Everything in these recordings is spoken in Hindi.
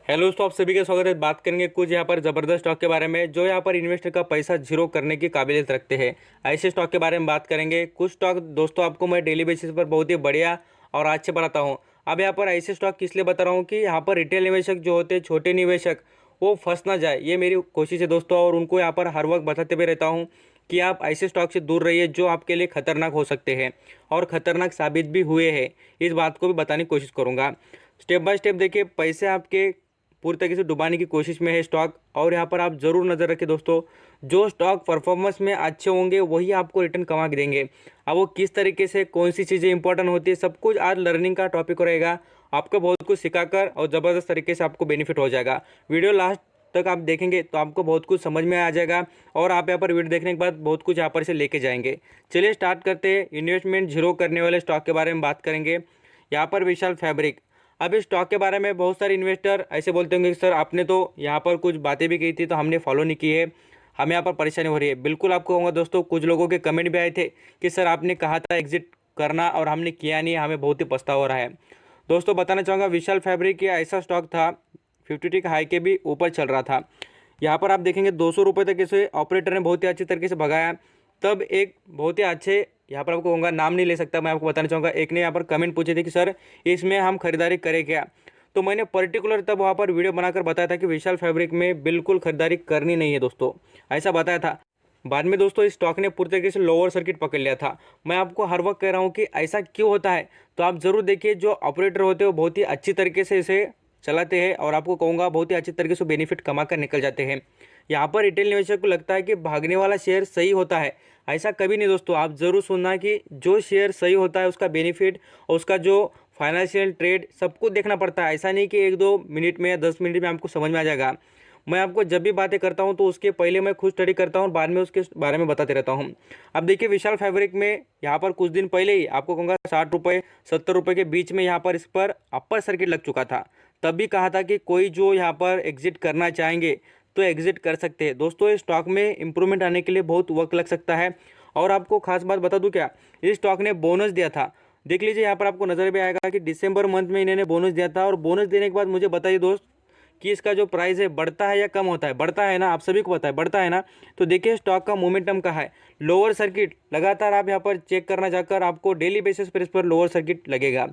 हेलो दोस्तों, आप सभी का स्वागत है। बात करेंगे कुछ यहाँ पर ज़बरदस्त स्टॉक के बारे में जो यहाँ पर इन्वेस्टर का पैसा जीरो करने की काबिलियत रखते हैं। ऐसे स्टॉक के बारे में बात करेंगे। कुछ स्टॉक दोस्तों आपको मैं डेली बेसिस पर बहुत ही बढ़िया और अच्छे बताता हूँ। अब यहाँ पर ऐसे स्टॉक किस लिए बता रहा हूँ कि यहाँ पर रिटेल निवेशक जो होते हैं, छोटे निवेशक, वो फंस ना जाए, ये मेरी कोशिश है दोस्तों। और उनको यहाँ पर हर वक्त बताते हुए रहता हूँ कि आप ऐसे स्टॉक से दूर रहिए जो आपके लिए खतरनाक हो सकते हैं और खतरनाक साबित भी हुए हैं। इस बात को भी बताने की कोशिश करूँगा। स्टेप बाय स्टेप देखिए, पैसे आपके पूरी तरीके से डुबाने की कोशिश में है स्टॉक। और यहाँ पर आप ज़रूर नज़र रखें दोस्तों, जो स्टॉक परफॉर्मेंस में अच्छे होंगे वही आपको रिटर्न कमा के देंगे। अब वो किस तरीके से, कौन सी चीज़ें इंपॉर्टेंट होती है, सब कुछ आज लर्निंग का टॉपिक रहेगा। आपको बहुत कुछ सिखाकर और ज़बरदस्त तरीके से आपको बेनिफिट हो जाएगा। वीडियो लास्ट तक आप देखेंगे तो आपको बहुत कुछ समझ में आ जाएगा और आप यहाँ पर वीडियो देखने के बाद बहुत कुछ यहाँ पर से लेके जाएंगे। चलिए स्टार्ट करते हैं। इन्वेस्टमेंट जीरो करने वाले स्टॉक के बारे में बात करेंगे। यहाँ पर विशाल फैब्रिक। अब इस स्टॉक के बारे में बहुत सारे इन्वेस्टर ऐसे बोलते होंगे कि सर आपने तो यहाँ पर कुछ बातें भी की थी तो हमने फॉलो नहीं की है, हमें यहाँ पर परेशानी हो रही है। बिल्कुल आपको कहूँगा दोस्तों, कुछ लोगों के कमेंट भी आए थे कि सर आपने कहा था एग्जिट करना और हमने किया नहीं, हमें बहुत ही पछतावा हो रहा है। दोस्तों बताना चाहूँगा, विशाल फैब्रिक ये ऐसा स्टॉक था 50 के हाई के भी ऊपर चल रहा था। यहाँ पर आप देखेंगे 200 रुपये तक इसे ऑपरेटर ने बहुत ही अच्छी तरीके से भगाया। तब एक बहुत ही अच्छे, यहाँ पर आपको कहूँगा, नाम नहीं ले सकता मैं, आपको बताना चाहूँगा, एक ने यहाँ पर कमेंट पूछे थे कि सर इसमें हम खरीदारी करें क्या। तो मैंने पर्टिकुलर तब वहाँ पर वीडियो बनाकर बताया था कि विशाल फैब्रिक में बिल्कुल खरीदारी करनी नहीं है दोस्तों, ऐसा बताया था। बाद में दोस्तों इस स्टॉक ने पूरी तरीके से लोअर सर्किट पकड़ लिया था। मैं आपको हर वक्त कह रहा हूँ कि ऐसा क्यों होता है, तो आप ज़रूर देखिए। जो ऑपरेटर होते हैं वो बहुत ही अच्छी तरीके से इसे चलाते हैं और आपको कहूँगा बहुत ही अच्छी तरीके से बेनिफिट कमा कर निकल जाते हैं। यहाँ पर रिटेल निवेशक को लगता है कि भागने वाला शेयर सही होता है। ऐसा कभी नहीं दोस्तों। आप ज़रूर सुनना कि जो शेयर सही होता है उसका बेनिफिट और उसका जो फाइनेंशियल ट्रेड सब कुछ देखना पड़ता है। ऐसा नहीं कि 1-2 मिनट में या 10 मिनट में आपको समझ में आ जाएगा। मैं आपको जब भी बातें करता हूं तो उसके पहले मैं खुद स्टडी करता हूं और बाद में उसके बारे में बताते रहता हूं। अब देखिए विशाल फैब्रिक में यहाँ पर कुछ दिन पहले ही आपको कहूँगा 60 रुपये 70 रुपये के बीच में यहाँ पर इस पर अपर सर्किट लग चुका था। तब भी कहा था कि कोई जो यहाँ पर एग्जिट करना चाहेंगे तो एग्जिट कर सकते हैं। दोस्तों इस स्टॉक में इंप्रूवमेंट आने के लिए बहुत वक्त लग सकता है। और आपको खास बात बता दूं क्या, इस स्टॉक ने बोनस दिया था। देख लीजिए यहाँ पर आपको नज़र भी आएगा कि दिसंबर मंथ में इन्होंने बोनस दिया था। और बोनस देने के बाद मुझे बताइए दोस्त कि इसका जो प्राइस है बढ़ता है या कम होता है। बढ़ता है ना, आप सभी को पता है बढ़ता है ना। तो देखिए स्टॉक का मोमेंटम कहाँ है, लोअर सर्किट। लगातार आप यहाँ पर चेक करना जाकर आपको डेली बेसिस पर इस पर लोअर सर्किट लगेगा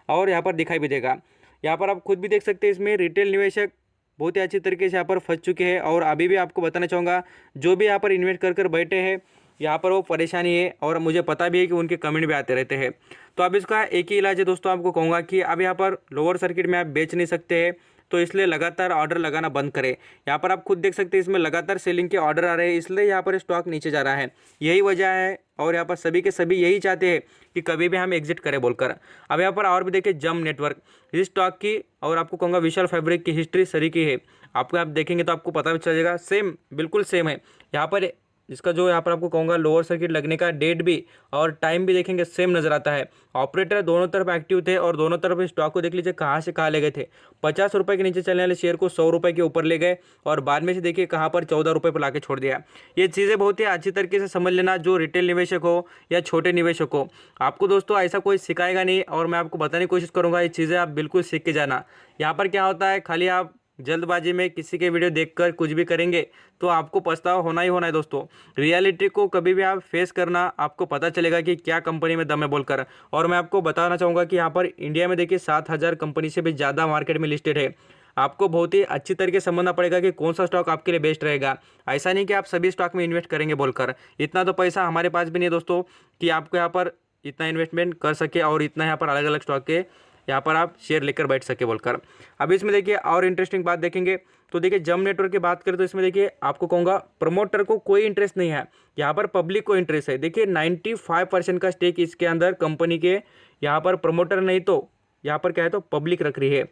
और यहाँ पर दिखाई भी देगा। यहाँ पर आप खुद भी देख सकते हैं, इसमें रिटेल निवेशक बहुत ही अच्छी तरीके से यहाँ पर फंस चुके हैं। और अभी भी आपको बताना चाहूँगा, जो भी यहाँ पर इन्वेस्ट कर कर बैठे हैं यहाँ पर वो परेशानी है और मुझे पता भी है कि उनके कमेंट भी आते रहते हैं। तो अब इसका एक ही इलाज है दोस्तों, आपको कहूँगा कि अब यहाँ पर लोअर सर्किट में आप बेच नहीं सकते हैं, तो इसलिए लगातार ऑर्डर लगाना बंद करें। यहाँ पर आप खुद देख सकते हैं इसमें लगातार सेलिंग के ऑर्डर आ रहे हैं, इसलिए यहाँ पर स्टॉक नीचे जा रहा है। यही वजह है और यहाँ पर सभी के सभी यही चाहते हैं कि कभी भी हम एग्जिट करें बोलकर। अब यहाँ पर और भी देखिए जम नेटवर्क, इस स्टॉक की और आपको कहूँगा विशाल फैब्रिक की हिस्ट्री सरी की है। आपको आप देखेंगे तो आपको पता भी चल जाएगा, सेम बिल्कुल सेम है। यहाँ पर इसका जो यहाँ पर आपको कहूँगा लोअर सर्किट लगने का डेट भी और टाइम भी देखेंगे सेम नज़र आता है। ऑपरेटर दोनों तरफ एक्टिव थे और दोनों तरफ स्टॉक को देख लीजिए कहाँ से कहाँ ले गए थे। 50 रुपये के नीचे चलने वाले शेयर को 100 रुपये के ऊपर ले गए और बाद में से देखिए कहाँ पर 14 रुपये पर लाके छोड़ दिया। ये चीज़ें बहुत ही अच्छी तरीके से समझ लेना, जो रिटेल निवेशक हो या छोटे निवेशक हो। आपको दोस्तों ऐसा कोई सिखाएगा नहीं और मैं आपको बताने की कोशिश करूँगा, ये चीज़ें आप बिल्कुल सीख के जाना। यहाँ पर क्या होता है, खाली आप जल्दबाजी में किसी के वीडियो देखकर कुछ भी करेंगे तो आपको पछतावा होना ही होना है दोस्तों। रियलिटी को कभी भी आप फेस करना, आपको पता चलेगा कि क्या कंपनी में दम है बोलकर। और मैं आपको बताना चाहूँगा कि यहाँ पर इंडिया में देखिए 7,000 कंपनी से भी ज़्यादा मार्केट में लिस्टेड है। आपको बहुत ही अच्छी तरीके से समझना पड़ेगा कि कौन सा स्टॉक आपके लिए बेस्ट रहेगा। ऐसा नहीं कि आप सभी स्टॉक में इन्वेस्ट करेंगे बोलकर। इतना तो पैसा हमारे पास भी नहीं है दोस्तों कि आपको यहाँ पर इतना इन्वेस्टमेंट कर सके और इतना यहाँ पर अलग अलग स्टॉक के यहाँ पर आप शेयर लेकर बैठ सके बोलकर। अब इसमें देखिए और इंटरेस्टिंग बात देखेंगे तो देखिए जम नेटवर्क की बात करें तो इसमें देखिए आपको कहूँगा प्रमोटर को कोई इंटरेस्ट नहीं है, यहाँ पर पब्लिक को इंटरेस्ट है। देखिए 95% का स्टेक इसके अंदर कंपनी के यहाँ पर प्रमोटर नहीं तो यहाँ पर क्या है तो पब्लिक रख रही है।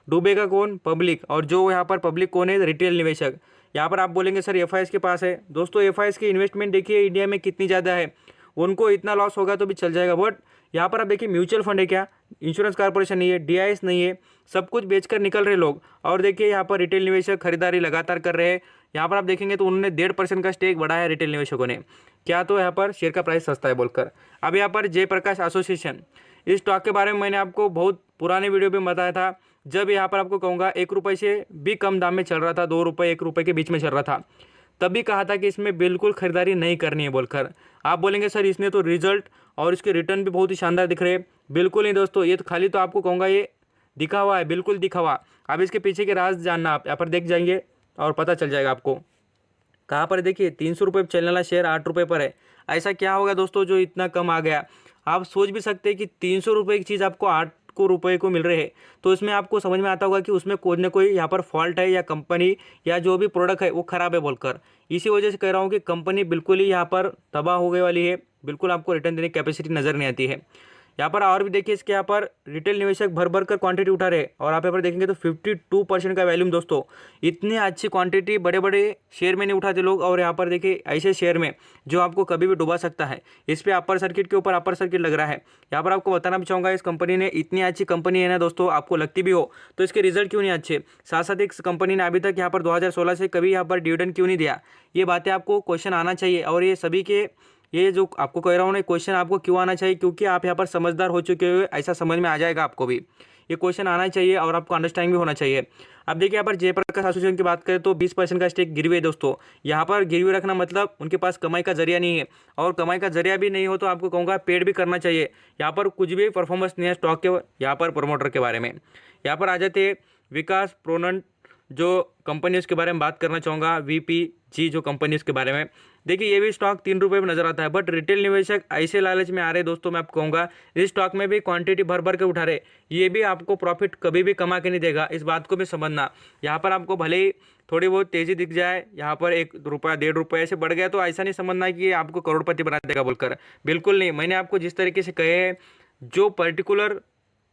डूबेगा कौन? पब्लिक। और जो यहाँ पर पब्लिक कौन है? रिटेल निवेशक। यहाँ पर आप बोलेंगे सर एफआईएस के पास है। दोस्तों एफआईएस की इन्वेस्टमेंट देखिए इंडिया में कितनी ज़्यादा है, उनको इतना लॉस होगा तो भी चल जाएगा। बट यहाँ पर आप देखिए म्यूचुअल फंड है क्या, इंश्योरेंस कॉर्पोरेशन नहीं है, डीआईएस नहीं है, सब कुछ बेचकर निकल रहे लोग। और देखिए यहाँ पर रिटेल निवेशक खरीदारी लगातार कर रहे हैं। यहाँ पर आप देखेंगे तो उन्होंने 1.5% का स्टेक बढ़ाया है रिटेल निवेशकों ने, क्या तो यहाँ पर शेयर का प्राइस सस्ता है बोलकर। अब यहाँ पर जयप्रकाश एसोसिएशन, इस स्टॉक के बारे में मैंने आपको बहुत पुराने वीडियो में बताया था। जब यहाँ पर आपको कहूँगा 1 रुपये से भी कम दाम में चल रहा था, 2 रुपये 1 रुपये के बीच में चल रहा था, तब भी कहा था कि इसमें बिल्कुल खरीदारी नहीं करनी है बोलकर। आप बोलेंगे सर इसने तो रिजल्ट और इसके रिटर्न भी बहुत ही शानदार दिख रहे हैं। बिल्कुल नहीं दोस्तों, ये तो खाली तो आपको कहूँगा ये दिखावा है, बिल्कुल दिखावा। अब इसके पीछे के राज जानना, आप यहाँ पर देख जाएंगे और पता चल जाएगा आपको। कहाँ पर देखिए 300 रुपये चलने वाला शेयर 8 रुपये पर है। ऐसा क्या होगा दोस्तों जो इतना कम आ गया। आप सोच भी सकते हैं कि 300 रुपये की चीज़ आपको 8 रुपये को मिल रहे हैं, तो इसमें आपको समझ में आता होगा कि उसमें कोई ना कोई यहाँ पर फॉल्ट है, या कंपनी या जो भी प्रोडक्ट है वो ख़राब है बोलकर। इसी वजह से कह रहा हूँ कि कंपनी बिल्कुल ही यहाँ पर तबाह हो गई वाली है, बिल्कुल आपको रिटर्न देने की कैपेसिटी नज़र नहीं आती है। यहाँ पर और भी देखिए, इसके यहाँ पर रिटेल निवेशक भर भर कर क्वांटिटी उठा रहे हैं, और आप यहाँ पर देखेंगे तो 52% का वैल्यूम दोस्तों। इतनी अच्छी क्वांटिटी बड़े बड़े शेयर में नहीं उठाते लोग, और यहाँ पर देखिए ऐसे शेयर में जो आपको कभी भी डुबा सकता है। इस पर अपर सर्किट के ऊपर अपर सर्किट लग रहा है। यहाँ पर आपको बताना भी चाहूँगा, इस कंपनी ने इतनी अच्छी कंपनी है ना दोस्तों, आपको लगती भी हो तो इसके रिजल्ट क्यों नहीं अच्छे। साथ साथ इस कंपनी ने अभी तक यहाँ पर 2016 से कभी यहाँ पर डिविडेंड क्यों नहीं दिया। ये बातें आपको क्वेश्चन आना चाहिए, और ये सभी के ये जो आपको कह रहा हूँ ना, क्वेश्चन आपको क्यों आना चाहिए, क्योंकि आप यहाँ पर समझदार हो चुके हो, ऐसा समझ में आ जाएगा आपको भी। ये क्वेश्चन आना चाहिए और आपको अंडरस्टैंडिंग भी होना चाहिए। अब देखिए यहाँ पर जयप्रकाश एसोसिएशन की बात करें तो 20% का स्टेक गिरवी है दोस्तों। यहाँ पर गिरवी रखना मतलब उनके पास कमाई का जरिया नहीं है, और कमाई का जरिया भी नहीं हो तो आपको कहूँगा पेड भी करना चाहिए। यहाँ पर कुछ भी परफॉर्मेंस नहीं है स्टॉक के। यहाँ पर प्रमोटर के बारे में यहाँ पर आ जाते विकास प्रोनंट जो कंपनी उसके बारे में बात करना चाहूँगा, VPG जो कंपनी उसके बारे में। देखिए ये भी स्टॉक 3 रुपये में नजर आता है, बट रिटेल निवेशक ऐसे लालच में आ रहे दोस्तों, मैं आपको कहूँगा इस स्टॉक में भी क्वांटिटी भर भर के उठा रहे। ये भी आपको प्रॉफिट कभी भी कमा के नहीं देगा, इस बात को भी समझना। यहाँ पर आपको भले ही थोड़ी बहुत तेज़ी दिख जाए, यहाँ पर 1 रुपया 1.5 रुपये ऐसे बढ़ गया, तो ऐसा नहीं समझना कि आपको करोड़पति बना देगा बोलकर। बिल्कुल नहीं। मैंने आपको जिस तरीके से कहे हैं, जो पर्टिकुलर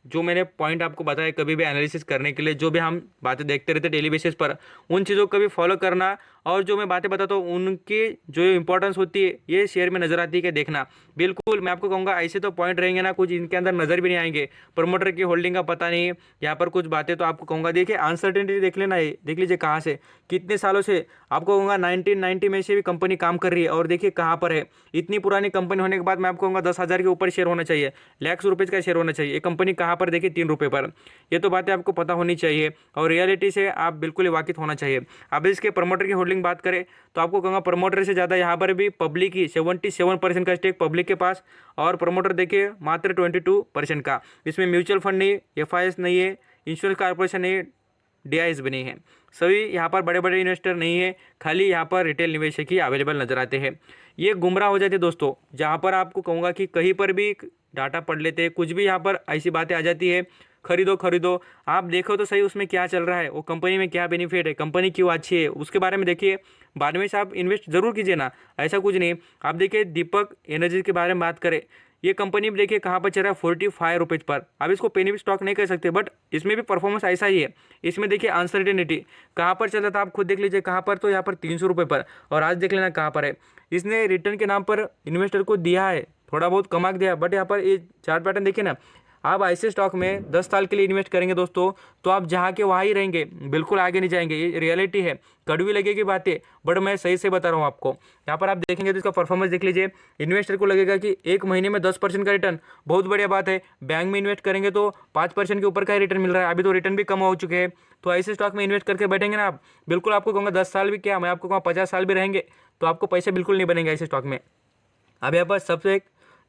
जो मैंने पॉइंट आपको बताया कभी भी एनालिसिस करने के लिए, जो भी हम बातें देखते रहते डेली बेसिस पर, उन चीज़ों को भी फॉलो करना, और जो मैं बातें बताता हूँ उनकी जो इंपॉर्टेंस होती है ये शेयर में नज़र आती है कि देखना। बिल्कुल मैं आपको कहूँगा ऐसे तो पॉइंट रहेंगे ना, कुछ इनके अंदर नज़र भी नहीं आएंगे। प्रमोटर की होल्डिंग का पता नहीं है, यहाँ पर कुछ बातें तो आपको कहूँगा। देखिए अनसर्टेनिटी देख लेना, ये देख लीजिए कहाँ से कितने सालों से आपको कहूँगा 1990 में से भी कंपनी काम कर रही है, और देखिए कहाँ पर है। इतनी पुरानी कंपनी होने के बाद मैं आपको कहूँगा 10,000 के ऊपर शेयर होना चाहिए, लाख रुपये का शेयर होना चाहिए। ये कंपनी कहाँ पर देखिए 3 रुपये पर। ये तो बातें आपको पता होनी चाहिए, और रियलिटी से आप बिल्कुल वाकिफ होना चाहिए। अब इसके प्रमोटर की होल्डिंग बात करें तो आपको कहूँगा प्रमोटर से ज़्यादा यहाँ पर भी पब्लिक ही 77% का स्टेक पब्लिक के पास, और प्रमोटर देखिए मात्र 22% का। इसमें म्यूचुअल फंड नहीं, FIS नहीं है, इंश्योरेंस कॉर्पोरेशन नहीं, DIS भी नहीं है। सभी यहाँ पर बड़े बड़े इन्वेस्टर नहीं है, खाली यहाँ पर रिटेल निवेशक ही अवेलेबल नजर आते हैं। ये गुमराह हो जाते दोस्तों, जहाँ पर आपको कहूँगा कि कहीं पर भी डाटा पढ़ लेते हैं, कुछ भी यहाँ पर ऐसी बातें आ जाती है, खरीदो खरीदो। आप देखो तो सही उसमें क्या चल रहा है, वो कंपनी में क्या बेनिफिट है, कंपनी क्यों अच्छी है, उसके बारे में देखिए। बाद में से आप इन्वेस्ट जरूर कीजिए ना, ऐसा कुछ नहीं। आप देखिए दीपक एनर्जी के बारे में बात करें, ये कंपनी भी देखिए कहाँ पर चल रहा है 45 रुपीज़ पर। अब इसको पेनी भी स्टॉक नहीं कर सकते, बट इसमें भी परफॉर्मेंस ऐसा ही है। इसमें देखिए अनसर्टेनिटी कहाँ पर चल रहा था, आप खुद देख लीजिए कहाँ पर, तो यहाँ पर 300 रुपये पर, और आज देख लेना कहाँ पर है। इसने रिटर्न के नाम पर इन्वेस्टर को दिया है, थोड़ा बहुत कमा दिया, बट यहाँ पर ये चार्ट पैटर्न देखिए ना। आप ऐसे स्टॉक में 10 साल के लिए इन्वेस्ट करेंगे दोस्तों, तो आप जहाँ के वहाँ ही रहेंगे, बिल्कुल आगे नहीं जाएंगे। ये रियलिटी है, कड़वी लगेगी बातें, बट मैं सही से बता रहा हूँ आपको। यहाँ पर आप देखेंगे तो इसका परफॉर्मेंस देख लीजिए। इन्वेस्टर को लगेगा कि 1 महीने में 10% का रिटर्न बहुत बढ़िया बात है, बैंक में इन्वेस्ट करेंगे तो 5% के ऊपर का रिटर्न मिल रहा है, अभी तो रिटर्न भी कम हो चुके हैं। तो ऐसे स्टॉक में इन्वेस्ट करके बैठेंगे ना आप, बिल्कुल आपको कहूँगा 10 साल भी क्या, मैं आपको कहूँगा 50 साल भी रहेंगे, तो आपको पैसे बिल्कुल नहीं बनेंगे ऐसे स्टॉक में। अब यहाँ पर सबसे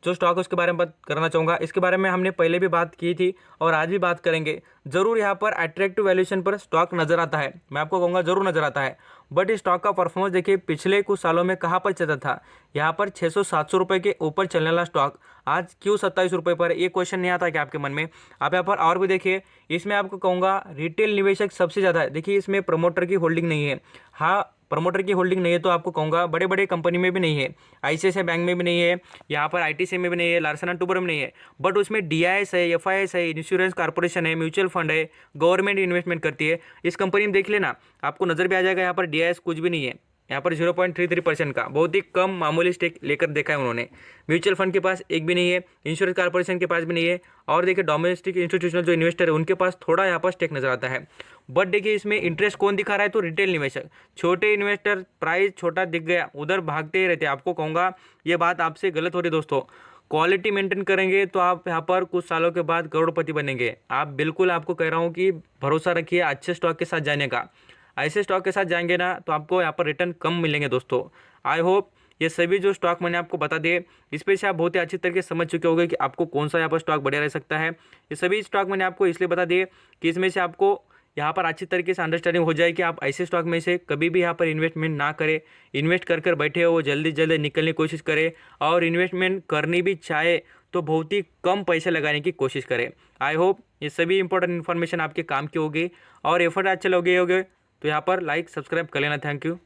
जो स्टॉक उसके बारे में बात करना चाहूँगा, इसके बारे में हमने पहले भी बात की थी और आज भी बात करेंगे। ज़रूर यहाँ पर अट्रैक्टिव वैल्यूएशन पर स्टॉक नज़र आता है, मैं आपको कहूँगा ज़रूर नज़र आता है, बट इस स्टॉक का परफॉर्मेंस देखिए पिछले कुछ सालों में कहाँ पर चलता था। यहाँ पर 600-700 रुपये के ऊपर चलने वाला स्टॉक आज क्यों 27 रुपये पर, ये क्वेश्चन नहीं आता क्या आपके मन में। आप यहाँ पर और भी देखिए, इसमें आपको कहूँगा रिटेल निवेशक सबसे ज़्यादा है। देखिए इसमें प्रमोटर की होल्डिंग नहीं है, हाँ प्रमोटर की होल्डिंग नहीं है तो आपको कहूँगा बड़े बड़े कंपनी में भी नहीं है, ICICI बैंक में भी नहीं है, यहाँ पर ITC में भी नहीं है, लार्सन एंड टुब्रो में नहीं है, बट उसमें DIS है, FIS है, इंश्योरेंस कॉर्पोरेशन है, म्यूचुअल फंड है, गवर्नमेंट इन्वेस्टमेंट करती है। इस कंपनी में देख लेना, आपको नज़र भी आ जाएगा। यहाँ पर DIS कुछ भी नहीं है, यहाँ पर 0.33% का बहुत ही कम मामूली स्टेक लेकर देखा है उन्होंने। म्यूचुअल फंड के पास एक भी नहीं है, इंश्योरेंस कॉर्पोरेशन के पास भी नहीं है, और देखिए डोमेस्टिक इंस्टीट्यूशनल जो इन्वेस्टर है उनके पास थोड़ा यहाँ पर स्टेक नजर आता है। बट देखिए इसमें इंटरेस्ट कौन दिखा रहा है, तो रिटेल निवेशक। छोटे इन्वेस्टर प्राइस छोटा दिख गया उधर भागते ही रहते हैं। आपको कहूँगा ये बात आपसे गलत हो रही दोस्तों, क्वालिटी मेंटेन करेंगे तो आप यहाँ पर कुछ सालों के बाद करोड़पति बनेंगे। आप बिल्कुल, आपको कह रहा हूँ कि भरोसा रखिए अच्छे स्टॉक के साथ जाने का। ऐसे स्टॉक के साथ जाएंगे ना तो आपको यहाँ पर रिटर्न कम मिलेंगे दोस्तों। आई होप ये सभी जो स्टॉक मैंने आपको बता दिए, इस पे से आप बहुत ही अच्छी तरीके से समझ चुके होंगे कि आपको कौन सा यहाँ पर स्टॉक बढ़िया रह सकता है। ये सभी स्टॉक मैंने आपको इसलिए बता दिए कि इसमें से आपको यहाँ पर अच्छी तरीके से अंडरस्टैंडिंग हो जाए कि आप ऐसे स्टॉक में से कभी भी यहाँ पर इन्वेस्टमेंट ना करें। इन्वेस्ट कर बैठे हो वो जल्दी जल्दी निकलने की कोशिश करें, और इन्वेस्टमेंट करनी भी चाहे तो बहुत ही कम पैसे लगाने की कोशिश करें। आई होप ये सभी इंपॉर्टेंट इन्फॉर्मेशन आपके काम की होगी और एफर्ट अच्छे लगे होंगे तो यहाँ पर लाइक सब्सक्राइब कर लेना। Thank you.